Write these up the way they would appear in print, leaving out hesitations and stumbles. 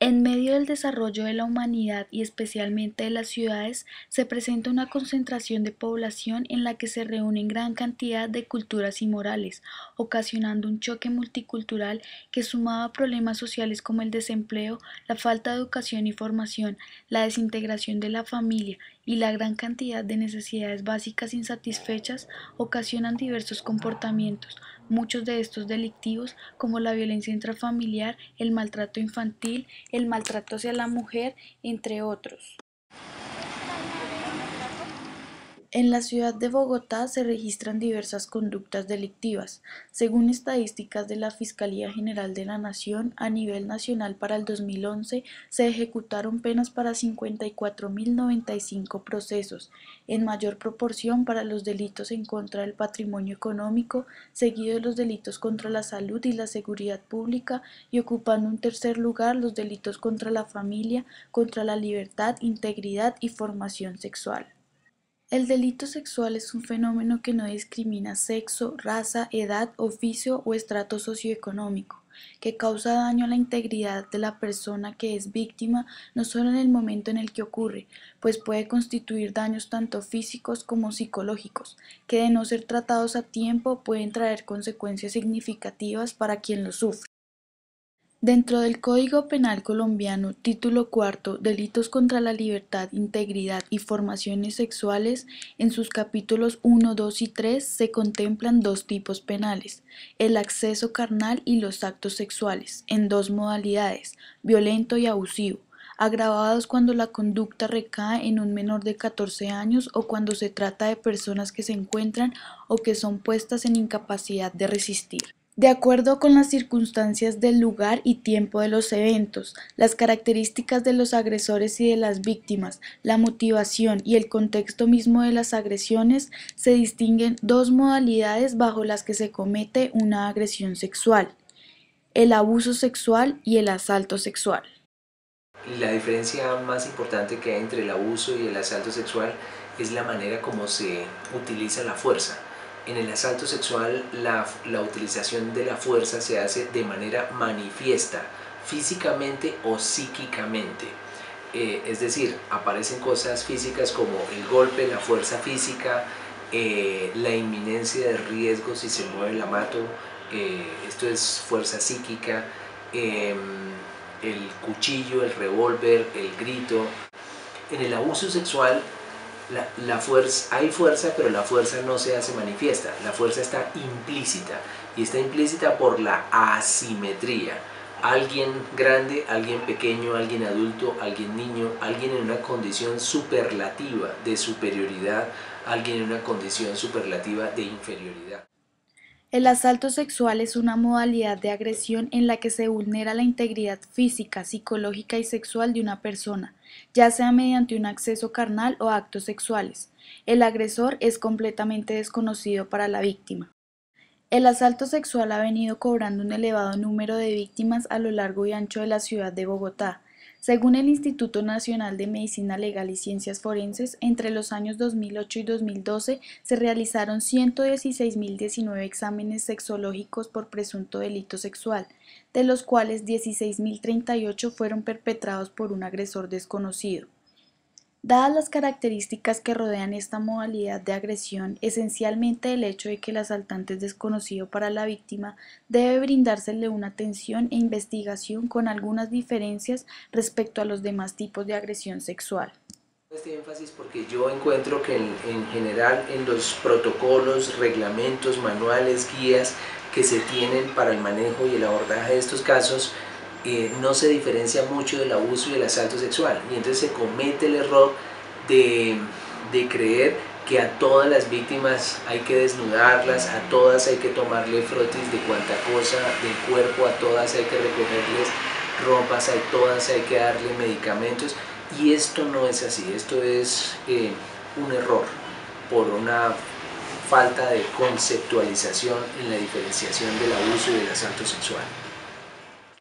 En medio del desarrollo de la humanidad y especialmente de las ciudades, se presenta una concentración de población en la que se reúnen gran cantidad de culturas y morales, ocasionando un choque multicultural que, sumado a problemas sociales como el desempleo, la falta de educación y formación, la desintegración de la familia y la gran cantidad de necesidades básicas insatisfechas, ocasionan diversos comportamientos, muchos de estos delictivos, como la violencia intrafamiliar, el maltrato infantil, el maltrato hacia la mujer, entre otros. En la ciudad de Bogotá se registran diversas conductas delictivas. Según estadísticas de la Fiscalía General de la Nación, a nivel nacional para el 2011 se ejecutaron penas para 54.095 procesos, en mayor proporción para los delitos en contra del patrimonio económico, seguido de los delitos contra la salud y la seguridad pública, y ocupando un tercer lugar los delitos contra la familia, contra la libertad, integridad y formación sexual. El delito sexual es un fenómeno que no discrimina sexo, raza, edad, oficio o estrato socioeconómico, que causa daño a la integridad de la persona que es víctima no solo en el momento en el que ocurre, pues puede constituir daños tanto físicos como psicológicos, que de no ser tratados a tiempo pueden traer consecuencias significativas para quien lo sufre. Dentro del Código Penal colombiano, Título Cuarto, Delitos contra la Libertad, Integridad y Formaciones Sexuales, en sus capítulos 1, 2 y 3 se contemplan dos tipos penales: el acceso carnal y los actos sexuales, en dos modalidades, violento y abusivo, agravados cuando la conducta recae en un menor de 14 años o cuando se trata de personas que se encuentran o que son puestas en incapacidad de resistir. De acuerdo con las circunstancias del lugar y tiempo de los eventos, las características de los agresores y de las víctimas, la motivación y el contexto mismo de las agresiones, se distinguen dos modalidades bajo las que se comete una agresión sexual: el abuso sexual y el asalto sexual. La diferencia más importante que hay entre el abuso y el asalto sexual es la manera como se utiliza la fuerza. En el asalto sexual la utilización de la fuerza se hace de manera manifiesta, físicamente o psíquicamente. Es decir, aparecen cosas físicas como el golpe, la fuerza física, la inminencia de riesgo si se mueve la mato, esto es fuerza psíquica, el cuchillo, el revólver, el grito. En el abuso sexual hay fuerza, pero la fuerza no se hace manifiesta, la fuerza está implícita y está implícita por la asimetría. Alguien grande, alguien pequeño, alguien adulto, alguien niño, alguien en una condición superlativa de superioridad, alguien en una condición superlativa de inferioridad. El asalto sexual es una modalidad de agresión en la que se vulnera la integridad física, psicológica y sexual de una persona, ya sea mediante un acceso carnal o actos sexuales. El agresor es completamente desconocido para la víctima. El asalto sexual ha venido cobrando un elevado número de víctimas a lo largo y ancho de la ciudad de Bogotá. Según el Instituto Nacional de Medicina Legal y Ciencias Forenses, entre los años 2008 y 2012 se realizaron 116.019 exámenes sexológicos por presunto delito sexual, de los cuales 16.038 fueron perpetrados por un agresor desconocido. Dadas las características que rodean esta modalidad de agresión, esencialmente el hecho de que el asaltante es desconocido para la víctima, debe brindársele una atención e investigación con algunas diferencias respecto a los demás tipos de agresión sexual. Este énfasis porque yo encuentro que en general en los protocolos, reglamentos, manuales, guías que se tienen para el manejo y el abordaje de estos casos, no se diferencia mucho del abuso y el asalto sexual, y entonces se comete el error de, de creer que a todas las víctimas hay que desnudarlas, a todas hay que tomarle frotis de cuanta cosa del cuerpo, a todas hay que recogerles ropas, a todas hay que darle medicamentos, y esto no es así, esto es un error por una falta de conceptualización en la diferenciación del abuso y del asalto sexual.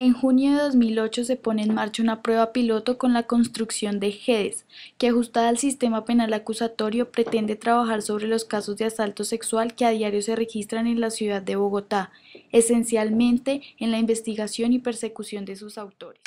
En junio de 2008 se pone en marcha una prueba piloto con la construcción de GEDES, que, ajustada al sistema penal acusatorio, pretende trabajar sobre los casos de asalto sexual que a diario se registran en la ciudad de Bogotá, esencialmente en la investigación y persecución de sus autores.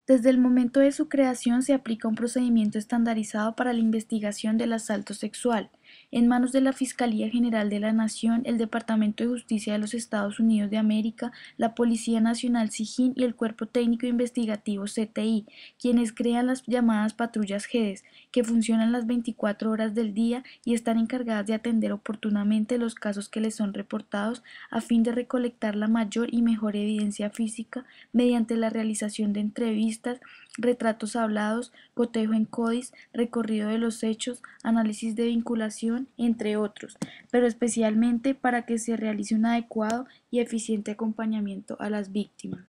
Desde el momento de su creación se aplica un procedimiento estandarizado para la investigación del asalto sexual. En manos de la Fiscalía General de la Nación, el Departamento de Justicia de los Estados Unidos de América, la Policía Nacional SIJIN y el Cuerpo Técnico Investigativo CTI, quienes crean las llamadas patrullas GEDES, que funcionan las 24 horas del día y están encargadas de atender oportunamente los casos que les son reportados a fin de recolectar la mayor y mejor evidencia física mediante la realización de entrevistas, retratos hablados, cotejo en CODIS, recorrido de los hechos, análisis de vinculación, entre otros, pero especialmente para que se realice un adecuado y eficiente acompañamiento a las víctimas.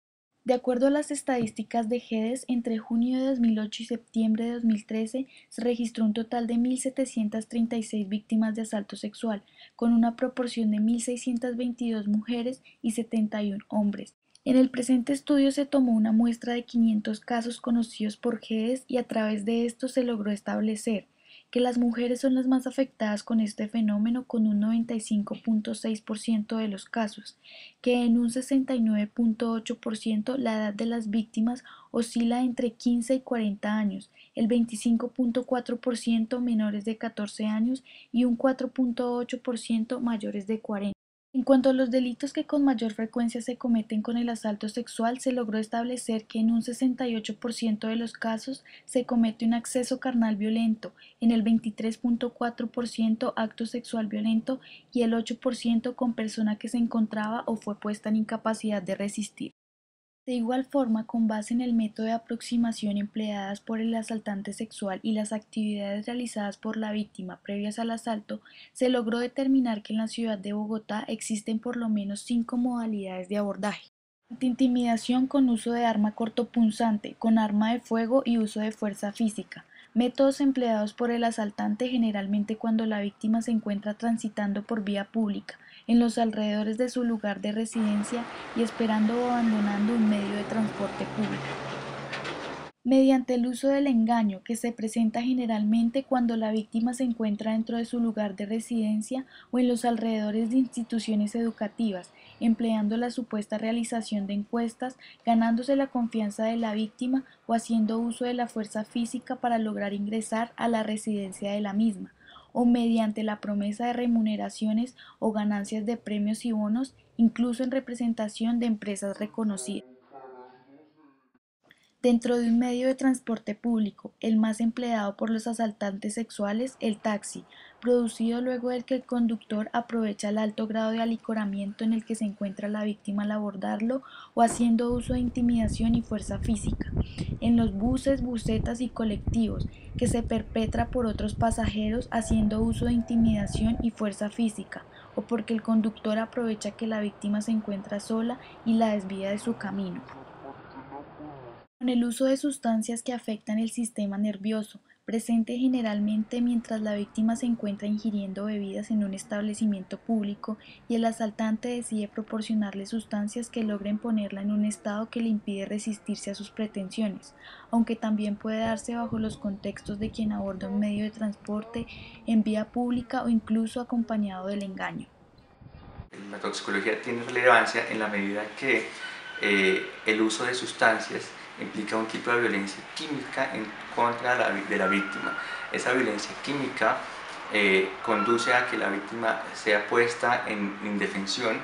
De acuerdo a las estadísticas de GEDES, entre junio de 2008 y septiembre de 2013 se registró un total de 1.736 víctimas de asalto sexual, con una proporción de 1.622 mujeres y 71 hombres. En el presente estudio se tomó una muestra de 500 casos conocidos por GEDES y a través de esto se logró establecer que las mujeres son las más afectadas con este fenómeno con un 95.6% de los casos, que en un 69.8% la edad de las víctimas oscila entre 15 y 40 años, el 25.4% menores de 14 años y un 4.8% mayores de 40. En cuanto a los delitos que con mayor frecuencia se cometen con el asalto sexual, se logró establecer que en un 68% de los casos se comete un acceso carnal violento, en el 23.4% acto sexual violento y el 8% con persona que se encontraba o fue puesta en incapacidad de resistir. De igual forma, con base en el método de aproximación empleadas por el asaltante sexual y las actividades realizadas por la víctima previas al asalto, se logró determinar que en la ciudad de Bogotá existen por lo menos 5 modalidades de abordaje. Intimidación con uso de arma cortopunzante, con arma de fuego y uso de fuerza física. Métodos empleados por el asaltante generalmente cuando la víctima se encuentra transitando por vía pública, en los alrededores de su lugar de residencia y esperando o abandonando un medio de transporte público. Mediante el uso del engaño, que se presenta generalmente cuando la víctima se encuentra dentro de su lugar de residencia o en los alrededores de instituciones educativas, empleando la supuesta realización de encuestas, ganándose la confianza de la víctima o haciendo uso de la fuerza física para lograr ingresar a la residencia de la misma, o mediante la promesa de remuneraciones o ganancias de premios y bonos, incluso en representación de empresas reconocidas. Dentro de un medio de transporte público, el más empleado por los asaltantes sexuales, el taxi, producido luego de que el conductor aprovecha el alto grado de alicoramiento en el que se encuentra la víctima al abordarlo o haciendo uso de intimidación y fuerza física. En los buses, busetas y colectivos, que se perpetra por otros pasajeros haciendo uso de intimidación y fuerza física, o porque el conductor aprovecha que la víctima se encuentra sola y la desvía de su camino. Con el uso de sustancias que afectan el sistema nervioso, presente generalmente mientras la víctima se encuentra ingiriendo bebidas en un establecimiento público y el asaltante decide proporcionarle sustancias que logren ponerla en un estado que le impide resistirse a sus pretensiones, aunque también puede darse bajo los contextos de quien aborda un medio de transporte en vía pública o incluso acompañado del engaño. La toxicología tiene relevancia en la medida que el uso de sustancias implica un tipo de violencia química en contra de la víctima. Esa violencia química conduce a que la víctima sea puesta en indefensión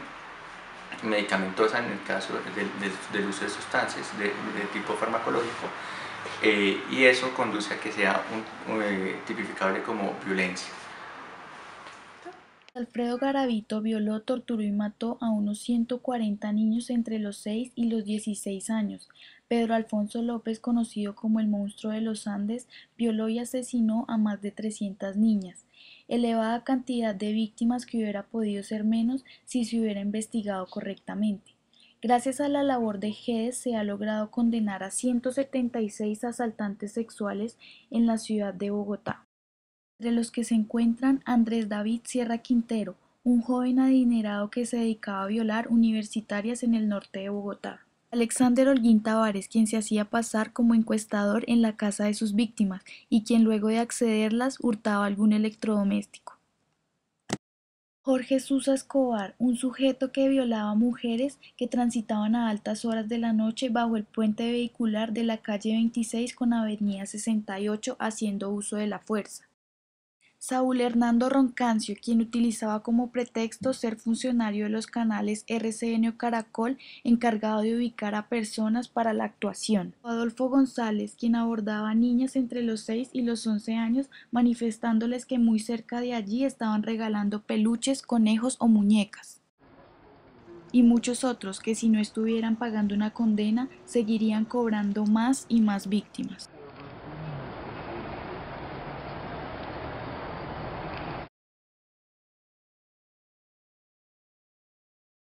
medicamentosa en el caso del uso de sustancias de tipo farmacológico, y eso conduce a que sea tipificable como violencia. Alfredo Garavito violó, torturó y mató a unos 140 niños entre los 6 y los 16 años. Pedro Alfonso López, conocido como el Monstruo de los Andes, violó y asesinó a más de 300 niñas. Elevada cantidad de víctimas que hubiera podido ser menos si se hubiera investigado correctamente. Gracias a la labor de GEDES se ha logrado condenar a 176 asaltantes sexuales en la ciudad de Bogotá. Entre los que se encuentran Andrés David Sierra Quintero, un joven adinerado que se dedicaba a violar universitarias en el norte de Bogotá. Alexander Holguín Tavares, quien se hacía pasar como encuestador en la casa de sus víctimas y quien luego de accederlas hurtaba algún electrodoméstico. Jorge Susa Escobar, un sujeto que violaba mujeres que transitaban a altas horas de la noche bajo el puente vehicular de la calle 26 con avenida 68 haciendo uso de la fuerza. Saúl Hernando Roncancio, quien utilizaba como pretexto ser funcionario de los canales RCN o Caracol, encargado de ubicar a personas para la actuación. Adolfo González, quien abordaba a niñas entre los 6 y los 11 años, manifestándoles que muy cerca de allí estaban regalando peluches, conejos o muñecas. Y muchos otros que si no estuvieran pagando una condena, seguirían cobrando más y más víctimas.